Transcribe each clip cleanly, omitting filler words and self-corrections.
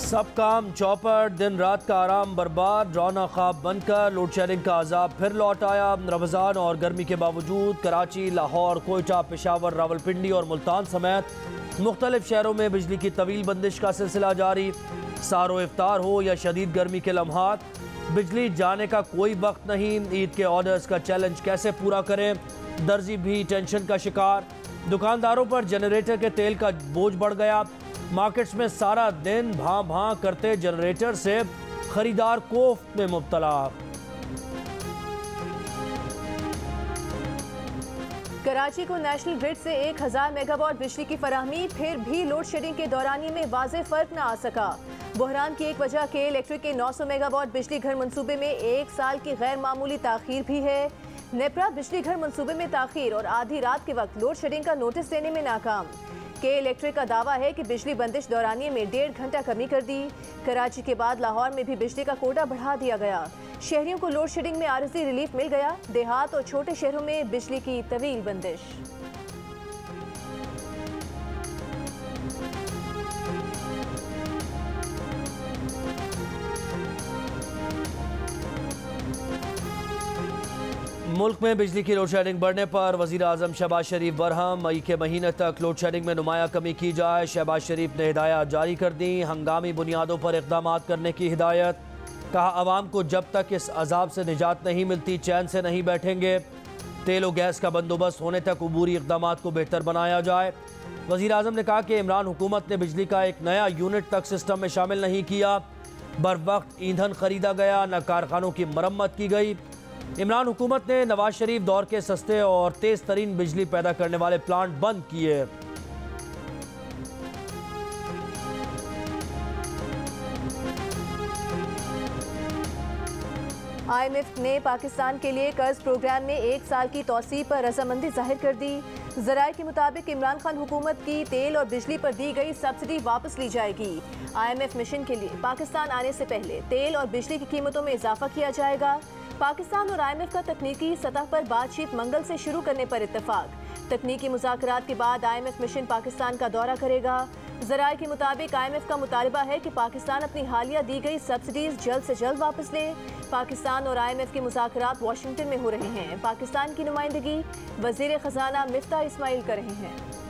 सब काम चौपट, दिन रात का आराम बर्बाद, रौना ख्वाब बनकर लोड शेडिंग का अजाब फिर लौट आया। रमज़ान और गर्मी के बावजूद कराची, लाहौर, कोयटा, पेशावर, रावलपिंडी और मुल्तान समेत मुख्तलिफ शहरों में बिजली की तवील बंदिश का सिलसिला जारी। सारो इफ्तार हो या शदीद गर्मी के लम्हात, बिजली जाने का कोई वक्त नहीं। ईद के ऑर्डर्स का चैलेंज कैसे पूरा करें, दर्जी भी टेंशन का शिकार। दुकानदारों पर जनरेटर के तेल का बोझ बढ़ गया। मार्केट्स में सारा दिन भां भां करते जनरेटर से खरीदार कोफ्त में मुब्तला। कराची को नेशनल ग्रिड से 1000 मेगावाट बिजली की फराहमी, फिर भी लोड शेडिंग के दौरानिए में वाज़ेह फर्क न आ सका। बहरान की एक वजह के इलेक्ट्रिक के 900 मेगावाट बिजली घर मंसूबे में 1 साल की गैर मामूली ताखीर भी है। नेपरा बिजली घर मंसूबे में ताखीर और आधी रात के वक्त लोड शेडिंग का नोटिस देने में नाकाम। के इलेक्ट्रिक का दावा है कि बिजली बंदिश दौरानिए में 1.5 घंटा कमी कर दी। कराची के बाद लाहौर में भी बिजली का कोटा बढ़ा दिया गया। शहरियों को लोड शेडिंग में आरज़ी रिलीफ मिल गया। देहात और छोटे शहरों में बिजली की तवील बंदिश। मुल्क में बिजली की लोड शेडिंग बढ़ने पर वज़ीर आज़म शहबाज शरीफ बरहम, मई के महीने तक लोड शेडिंग में नुमाया कमी की जाए। शहबाज शरीफ ने हिदायत जारी कर दी, हंगामी बुनियादों पर इक़दाम करने की हिदायत। कहा, आवाम को जब तक इस अजाब से निजात नहीं मिलती चैन से नहीं बैठेंगे। तेल और गैस का बंदोबस्त होने तक अबूरी इक़दाम को बेहतर बनाया जाए। वज़ीर आज़म ने कहा कि इमरान हुकूमत ने बिजली का एक नया यूनिट तक सिस्टम में शामिल नहीं किया। बर वक्त ईंधन खरीदा गया, न कारखानों की मरम्मत की गई। इमरान हुकूमत ने नवाज शरीफ दौर के सस्ते और तेज तरीन बिजली पैदा करने वाले प्लांट बंद किए। IMF ने पाकिस्तान के लिए कर्ज प्रोग्राम में 1 साल की तौसी पर रजामंदी जाहिर कर दी। ज़राए के मुताबिक इमरान खान हुकूमत की तेल और बिजली पर दी गई सब्सिडी वापस ली जाएगी। IMF मिशन के लिए पाकिस्तान आने से पहले तेल और बिजली की कीमतों में इजाफा किया जाएगा। पाकिस्तान और IMF का तकनीकी सतह पर बातचीत मंगल से शुरू करने पर इत्तेफाक। तकनीकी मुज़ाकरात के बाद IMF मिशन पाकिस्तान का दौरा करेगा। ज़राए के मुताबिक IMF का मुतालबा है कि पाकिस्तान अपनी हालिया दी गई सब्सिडीज जल्द से जल्द वापस ले। पाकिस्तान और IMF के मुज़ाकरात वाशिंगटन में हो रहे हैं। पाकिस्तान की नुमाइंदगी वज़ीर ख़जाना मिफ्ताह इस्माइल कर रहे हैं।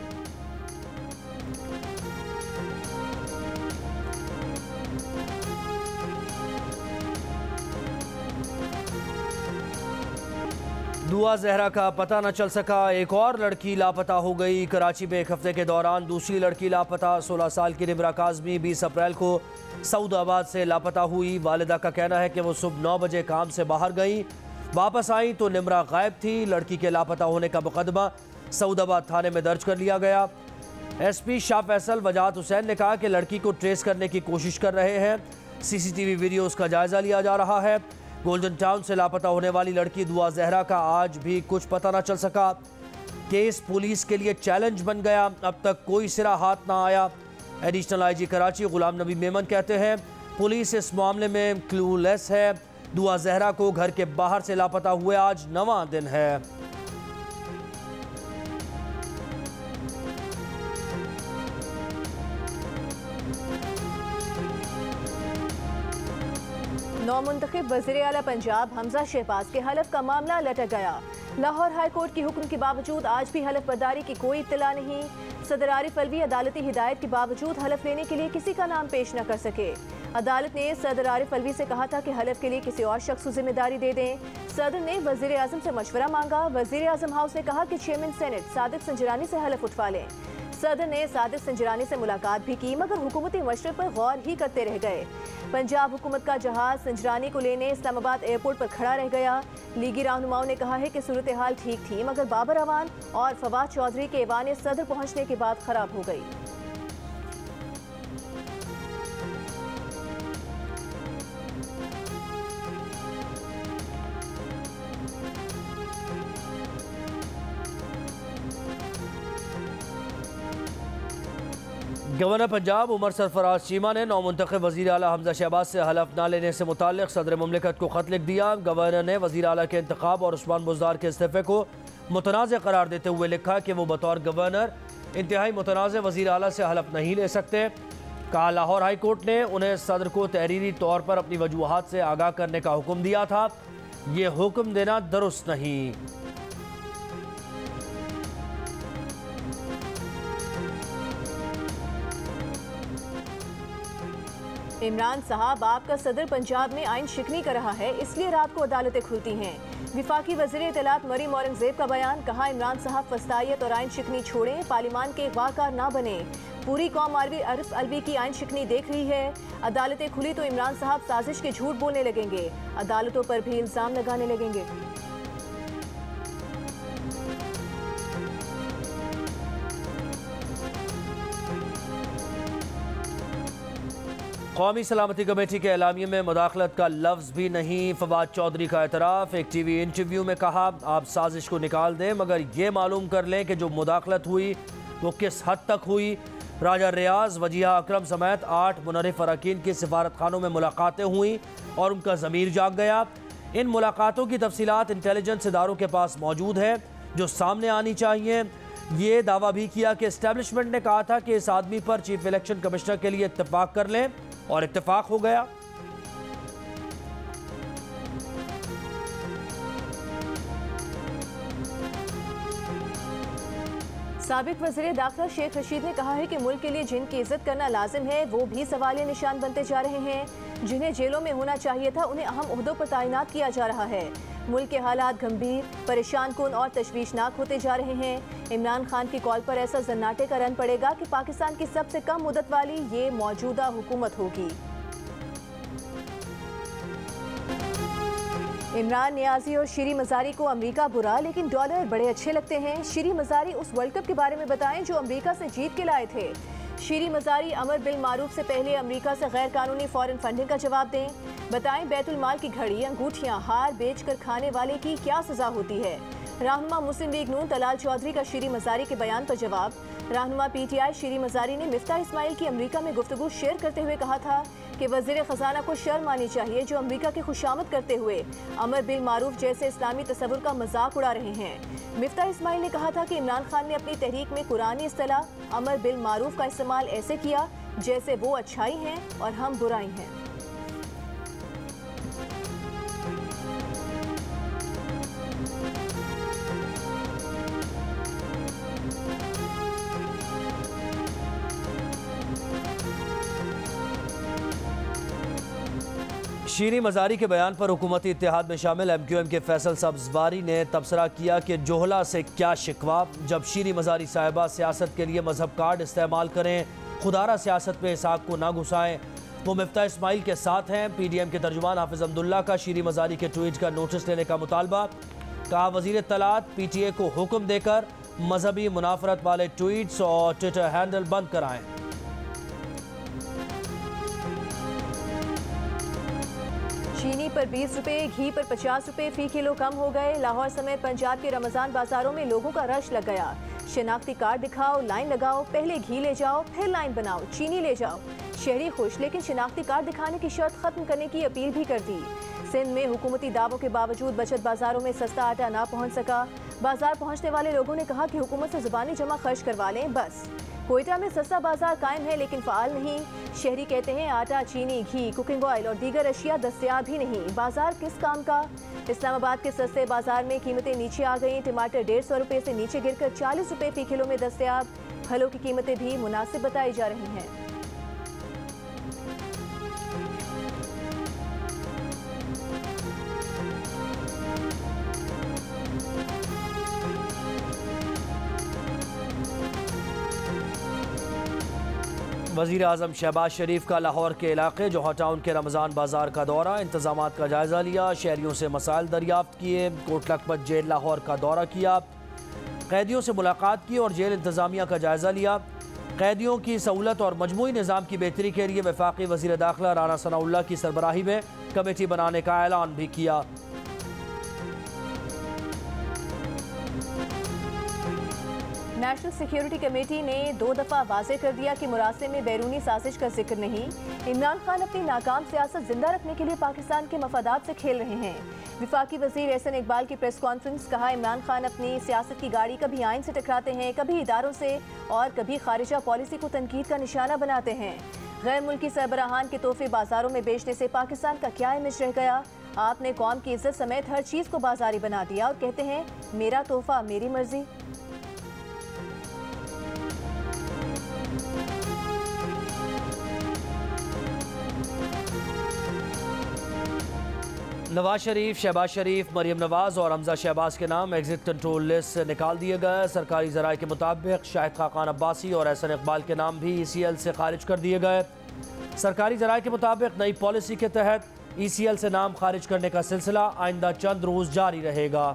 दुआ जहरा का पता न चल सका, एक और लड़की लापता हो गई। कराची में एक हफ्ते के दौरान दूसरी लड़की लापता। 16 साल की निमरा काज़मी 20 अप्रैल को सऊदाबाद से लापता हुई। वालिदा का कहना है कि वो सुबह 9 बजे काम से बाहर गई, वापस आई तो निमरा गायब थी। लड़की के लापता होने का मुकदमा सऊदाबाद थाने में दर्ज कर लिया गया। SP शाह फैसल वजाहत हुसैन ने कहा कि लड़की को ट्रेस करने की कोशिश कर रहे हैं। CCTV वीडियोज़ का जायज़ा लिया जा रहा है। गोल्डन टाउन से लापता होने वाली लड़की दुआ जहरा का आज भी कुछ पता न चल सका। केस पुलिस के लिए चैलेंज बन गया, अब तक कोई सिरा हाथ ना आया। एडिशनल IG कराची गुलाम नबी मेमन कहते हैं पुलिस इस मामले में क्लूलेस है। दुआ जहरा को घर के बाहर से लापता हुए आज 9वां दिन है। नौमुंतखब वज़ीर आला पंजाब हमजा शहबाज के हलफ का मामला लटक गया। लाहौर हाई कोर्ट के हुक्म के बावजूद आज भी हलफ बर्दारी की कोई इत्तला नहीं। सदर आरिफ अलवी अदालती हिदायत के बावजूद हलफ लेने के लिए किसी का नाम पेश न कर सके। अदालत ने सदर आरिफ अलवी से कहा था कि हलफ के लिए किसी और शख्स को जिम्मेदारी दे दें। सदर ने वज़ीर आज़म से मशवरा मांगा। वज़ीर आज़म हाउस ने कहा कि चेयरमैन सेनेट सादिक संजरानी से हलफ उठवा लें। सदर ने सादिक संजरानी से मुलाकात भी की, मगर हुकूमती मशवरे पर गौर ही करते रह गए। पंजाब हुकूमत का जहाज संजरानी को लेने इस्लामाबाद एयरपोर्ट पर खड़ा रह गया। लीगी रहनुमाओं ने कहा है कि सूरत हाल ठीक थी, मगर बाबर अवान और फवाद चौधरी के ऐवान सदर पहुंचने के बाद खराब हो गई। गवर्नर पंजाब उमर सरफराज चीमा ने नौमुंतखब वज़ीर आला हमजा शहबाज से हलफ न लेने से मुताल्लिक़ सदर मुमलिकत को ख़त लिख दिया। गवर्नर ने वज़ीर आला के इंतखाब और उस्मान बुज़दार के इस्तीफ़े को मुतनाज़ करार देते हुए लिखा कि वो बतौर गवर्नर इंतहाई मुतनाज़ वज़ीर आला से हलफ नहीं ले सकते। कहा लाहौर हाई कोर्ट ने उन्हें सदर को तहरीरी तौर पर अपनी वजूहात से आगाह करने का हुक्म दिया था। ये हुक्म देना दुरुस्त नहीं। इमरान साहब आपका सदर पंजाब में आइन शिकनी कर रहा है, इसलिए रात को अदालतें खुलती हैं। विफाकी वज़ीर इत्तलात मरीम औरंगजेब का बयान, कहा इमरान साहब फस्तायत और आइन शिकनी छोड़ें, पार्लिमान के अगवाकार ना बने। पूरी कौम आरिफ अलवी की आइन शिकनी देख रही है। अदालतें खुली तो इमरान साहब साजिश के झूठ बोलने लगेंगे, अदालतों पर भी इल्जाम लगाने लगेंगे। कौमी सलामती कमेटी के एलामिये में मुदाखलत का लफ्ज़ भी नहीं। फवाद चौधरी का एतराफ़, एक टीवी इंटरव्यू में कहा आप साजिश को निकाल दें मगर ये मालूम कर लें कि जो मुदाखलत हुई वो किस हद तक हुई। राजा रियाज, वजीहा अकरम समेत 8 मुनर्रिफ अरकान की सिफारत खानों में मुलाकातें हुई और उनका ज़मीर जाग गया। इन मुलाकातों की तफसीलात इंटेलिजेंस इदारों के पास मौजूद है जो सामने आनी चाहिए। ये दावा भी किया कि इस्टेब्लिशमेंट ने कहा था कि इस आदमी पर चीफ इलेक्शन कमिश्नर के लिए इत्तेफाक कर लें और इत्तेफाक हो गया। साबिक वज़ीर दाखिला शेख रशीद ने कहा है कि मुल्क के लिए जिनकी इज्जत करना लाजिम है वो भी सवालिया निशान बनते जा रहे हैं। जिन्हें जेलों में होना चाहिए था उन्हें अहम ओहदों पर तैनात किया जा रहा है। मुल्क के हालात गंभीर, परेशान कुन और तशवीशनाक होते जा रहे हैं। इमरान खान की कॉल पर ऐसा जन्नाटे का रन पड़ेगा कि पाकिस्तान की सबसे कम मुद्दत वाली ये मौजूदा हुकूमत होगी। इमरान नियाजी और शीरी मजारी को अमेरिका बुरा लेकिन डॉलर बड़े अच्छे लगते हैं। शीरी मजारी उस वर्ल्ड कप के बारे में बताएं जो अमेरिका से जीत के लाए थे। शीरी मजारी अमर बिल मारूफ से पहले अमेरिका से गैर कानूनी फॉरेन फंडिंग का जवाब दें। बताएं बैतुल माल की घड़ी, अंगूठियां, हार बेचकर खाने वाले की क्या सजा होती है। रहनुमा मुस्लिम लीग नून तलाल चौधरी का शीरी मजारी के बयान पर जवाब। रहनुमा PTI शीरी मजारी ने मिफ्ता इस्माइल की अमेरिका में गुफ्तगू शेयर करते हुए कहा था कि वज़ीर ख़जाना को शर्म आनी चाहिए जो अमेरिका की खुशामद करते हुए अमर बिल मारूफ जैसे इस्लामी तसव्वुर का मजाक उड़ा रहे हैं। मिफ्ता इस्माइल ने कहा था कि इमरान खान ने अपनी तहरीक में कुरानी इस्तिलाह अमर बिल मारूफ का इस्तेमाल ऐसे किया जैसे वो अच्छाई हैं और हम बुराई हैं। शीरी मजारी के बयान पर हुकूमती इत्तेहाद में शामिल MQM के फैसल सब्जवारी ने तबसरा किया कि जोहला से क्या शिकवा, जब शीरी मजारी साहिबा सियासत के लिए मजहब कार्ड इस्तेमाल करें, खुदारा सियासत में इसहाक को ना घुसाएं। वो मिफ्ता इस्माइल के साथ हैं। PDM के तर्जुमान हाफिज अब्दुल्ला का शीरी मजारी के ट्वीट का नोटिस लेने का मुतालबा। कहा वजीर इत्तलात PTA को हुक्म देकर मजहबी मुनाफरत वाले ट्वीट्स और ट्विटर हैंडल बंद कराएं। चीनी पर 20 रुपये, घी पर 50 रुपये फी किलो कम हो गए। लाहौर समेत पंजाब के रमजान बाजारों में लोगों का रश लग गया। शनाख्ती कार्ड दिखाओ, लाइन लगाओ, पहले घी ले जाओ, फिर लाइन बनाओ, चीनी ले जाओ। शहरी खुश, लेकिन शनाख्ती कार्ड दिखाने की शर्त खत्म करने की अपील भी कर दी। सिंध में हुकूमती दावों के बावजूद बचत बाजारों में सस्ता आटा ना पहुँच सका। बाजार पहुँचने वाले लोगों ने कहा कि हुकूमत से ज़ुबानी जमा खर्च करवा लें बस। कोयटा में सस्ता बाजार कायम है लेकिन फ़ाल नहीं। शहरी कहते हैं आटा, चीनी, घी, कुकिंग ऑयल और दीगर अशिया दस्तयाब ही नहीं, बाजार किस काम का। इस्लामाबाद के सस्ते बाजार में कीमतें नीचे आ गईं। टमाटर 150 रुपये से नीचे गिरकर 40 रुपये फी किलो में दस्तयाब। फलों की कीमतें भी मुनासिब बताई जा रही हैं। वज़ीर आज़म शहबाज शरीफ का लाहौर के इलाके जोहा टाउन के रमज़ान बाजार का दौरा, इंतज़ामात का जायज़ा लिया, शहरियों से मसाइल दरियाफ्त किए। कोट लखपत जेल लाहौर का दौरा किया, कैदियों से मुलाकात की और जेल इंतज़ामिया का जायज़ा लिया। कैदियों की सहूलत और मजमूई निज़ाम की बेहतरी के लिए वफाकी वज़ीर दाखिला राना सनाउल्लाह की सरबराही में कमेटी बनाने का ऐलान भी किया। नेशनल सिक्योरिटी कमेटी ने 2 दफ़ा वाज़ेह कर दिया कि मुरासे में बैरूनी साजिश का जिक्र नहीं। इमरान खान अपनी नाकाम सियासत जिंदा रखने के लिए पाकिस्तान के मफादात से खेल रहे हैं। विफाकी वज़ीर एहसन इकबाल की प्रेस कॉन्फ्रेंस, कहा इमरान खान अपनी सियासत की गाड़ी कभी आइन से टकराते हैं, कभी इदारों से और कभी खारिजा पॉलिसी को तनकीद का निशाना बनाते हैं। गैर मुल्की सरबराहान के तोहफे बाजारों में बेचने से पाकिस्तान का क्या इमेज रह गया? आपने कौम की इज्जत समेत हर चीज को बाजारी बना दिया और कहते हैं मेरा तोहफा मेरी मर्जी। नवाज शरीफ, शहबाज शरीफ, मरियम नवाज और हमजा शहबाज के नाम एग्जिट कंट्रोल लिस्ट से निकाल दिए गए। सरकारी ज़राए के मुताबिक शाहिद खाकान अब्बासी और एहसन इकबाल के नाम भी ECL से खारिज कर दिए गए। सरकारी ज़राए के मुताबिक नई पॉलिसी के तहत ECL से नाम खारिज करने का सिलसिला आइंदा चंद रोज़ जारी रहेगा।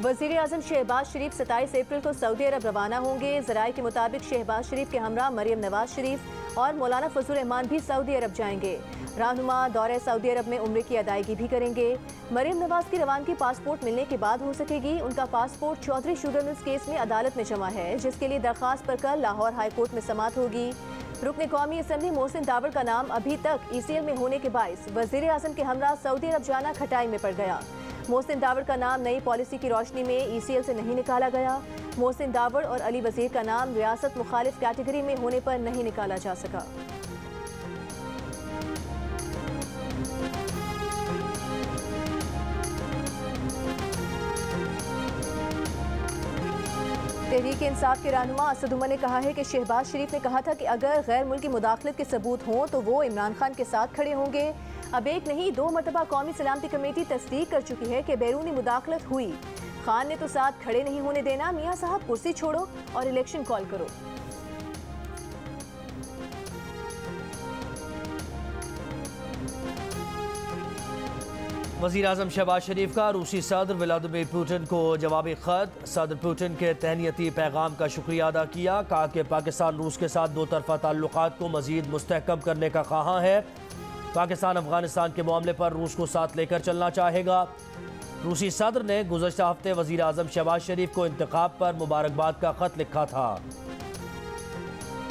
वज़ीर आज़म शहबाज शरीफ 27 अप्रैल को सऊदी अरब रवाना होंगे। ज़राए के मुताबिक शहबाज शरीफ के हमरा मरियम नवाज शरीफ और मौलाना फजल रहमान भी सऊदी अरब जाएंगे। रहनुमा दौरे सऊदी अरब में उम्रे की अदायगी भी करेंगे। मरियम नवाज की रवानगी पासपोर्ट मिलने के बाद हो सकेगी। उनका passport Chaudhry sugar mills case में अदालत में जमा है, जिसके लिए दरख्वास्त पर कल लाहौर हाई कोर्ट में समाअत होगी। रुकन कौमी असम्बली मोहसिन दावड़ का नाम अभी तक ECL में होने के बायस वज़ीर आज़म के हमरा सऊदी अरब जाना खटाई में पड़ गया। मोहसिन दावड़ का नाम नई पॉलिसी की रोशनी में ECL से नहीं निकाला गया। मोहसिन दावड़ और अली वजीर का नाम रियासत मुखालिफ कैटेगरी में होने पर नहीं निकाला जा सका। तहरीक इंसाफ के रहनुमा असद उमर ने कहा है कि शहबाज शरीफ ने कहा था कि अगर गैर मुल्की मुदाखलत के सबूत हों तो वो इमरान खान के साथ खड़े होंगे। अब एक नहीं 2 मरतबा कौमी सलामती कमेटी तस्दीक कर चुकी है कि बैरूनी मुदाखलत हुई। खान ने तो साथ खड़े नहीं होने देना। मियाँ साहब कुर्सी छोड़ो और इलेक्शन कॉल करो। वज़ीर आज़म शहबाज शरीफ का रूसी सदर व्लादिमीर पुतिन को जवाबी ख़त। सदर पुतिन के तहनीती पैगाम का शुक्रिया अदा किया। कहा कि पाकिस्तान रूस के साथ 2 तरफ़ा ताल्लुकात को मज़ीद मुस्तहकम करने का ख़्वाहां है। पाकिस्तान अफगानिस्तान के मामले पर रूस को साथ लेकर चलना चाहेगा। रूसी सदर ने गुज़श्ता हफ्ते वज़ीर आज़म शहबाज शरीफ को इंतखाब पर मुबारकबाद का ख़त लिखा था।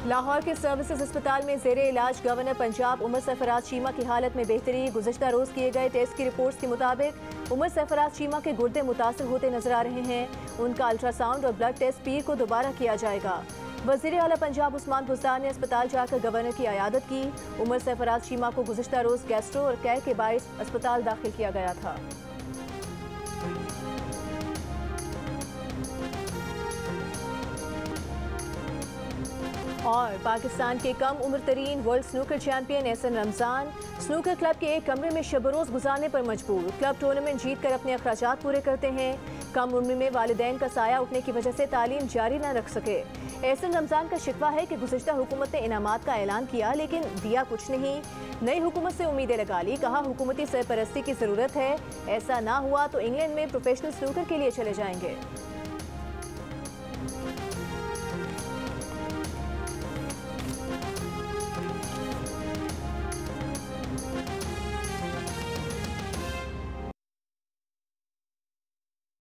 लाहौर के सर्विसेज अस्पताल में ज़ेरे इलाज गवर्नर पंजाब उमर सरफराज चीमा की हालत में बेहतरी। गुज़श्ता रोज़ किए गए टेस्ट की रिपोर्ट्स के मुताबिक उमर सरफराज चीमा के गुर्दे मुतासर होते नजर आ रहे हैं। उनका अल्ट्रासाउंड और ब्लड टेस्ट पीर को दोबारा किया जाएगा। वज़ीर आला पंजाब उस्मान बुज़दार ने अस्पताल जाकर गवर्नर की अयादत की। उमर सरफराज चीमा को गुज़श्ता रोज़ गैस्ट्रो और कैर के बाइस अस्पताल दाखिल किया गया था। और पाकिस्तान के कम उम्र तरीन world snooker champion Ahsan Ramzan snooker club के एक कमरे में शब-रोज़ गुजारने पर मजबूर। क्लब टूर्नामेंट जीत कर अपने अखराजात पूरे करते हैं। कम उम्र में वालिदैन का साया उठने की वजह से तालीम जारी न रख सके। एहसन रमजान का शिकवा है कि गुज़श्ता हुकूमत ने इनामात का ऐलान किया लेकिन दिया कुछ नहीं। नई हुकूमत से उम्मीदें लगा ली। कहा हुकूमती सरपरस्ती की ज़रूरत है, ऐसा ना हुआ तो इंग्लैंड में प्रोफेशनल स्नूकर के लिए चले जाएंगे।